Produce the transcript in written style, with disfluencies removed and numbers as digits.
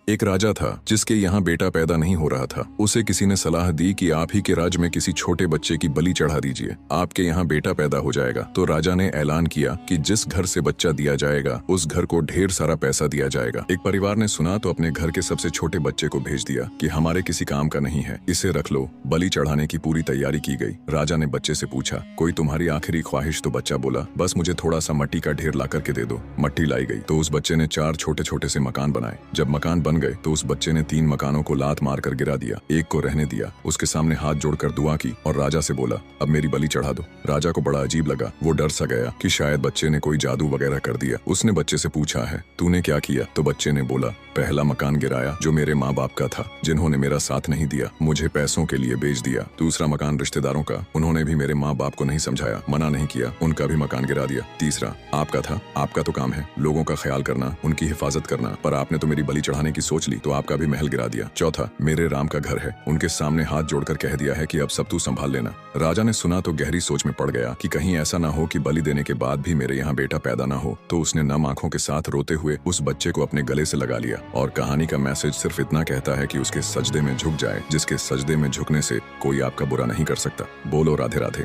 एक राजा था जिसके यहाँ बेटा पैदा नहीं हो रहा था। उसे किसी ने सलाह दी कि आप ही के राज्य में किसी छोटे बच्चे की बलि चढ़ा दीजिए, आपके यहाँ बेटा पैदा हो जाएगा। तो राजा ने ऐलान किया कि जिस घर से बच्चा दिया जाएगा उस घर को ढेर सारा पैसा दिया जाएगा। एक परिवार ने सुना तो अपने घर के सबसे छोटे बच्चे को भेज दिया कि हमारे किसी काम का नहीं है, इसे रख लो। बलि चढ़ाने की पूरी तैयारी की गई। राजा ने बच्चे से पूछा, कोई तुम्हारी आखिरी ख्वाहिश? तो बच्चा बोला, बस मुझे थोड़ा सा मट्टी का ढेर ला करके दे दो। मट्टी लाई गई तो उस बच्चे ने 4 छोटे छोटे से मकान बनाए। जब मकान बन गए तो उस बच्चे ने 3 मकानों को लात मारकर गिरा दिया, एक को रहने दिया। उसके सामने हाथ जोड़कर दुआ की और राजा से बोला, अब मेरी बलि चढ़ा दो। राजा को बड़ा अजीब लगा। वो डर सा गया कि शायद बच्चे ने कोई जादू वगैरह कर दिया। उसने बच्चे से पूछा है, तूने क्या किया? तो बच्चे ने बोला, पहला मकान गिराया जो मेरे माँ बाप का था, जिन्होंने मेरा साथ नहीं दिया, मुझे पैसों के लिए बेच दिया। दूसरा मकान रिश्तेदारों का, उन्होंने भी मेरे माँ बाप को नहीं समझाया, मना नहीं किया, उनका भी मकान गिरा दिया। तीसरा आपका था, आपका तो काम है लोगों का ख्याल करना, उनकी हिफाजत करना, पर आपने तो मेरी बलि चढ़ाने की सोच ली तो आपका भी महल गिरा दिया। चौथा मेरे राम का घर है, उनके सामने हाथ जोड़कर कह दिया है कि अब सब तू संभाल लेना। राजा ने सुना तो गहरी सोच में पड़ गया कि कहीं ऐसा ना हो कि बलि देने के बाद भी मेरे यहाँ बेटा पैदा ना हो। तो उसने नम आंखों के साथ रोते हुए उस बच्चे को अपने गले से लगा लिया। और कहानी का मैसेज सिर्फ इतना कहता है कि उसके सजदे में झुक जाए, जिसके सजदे में झुकने से कोई आपका बुरा नहीं कर सकता। बोलो राधे राधे।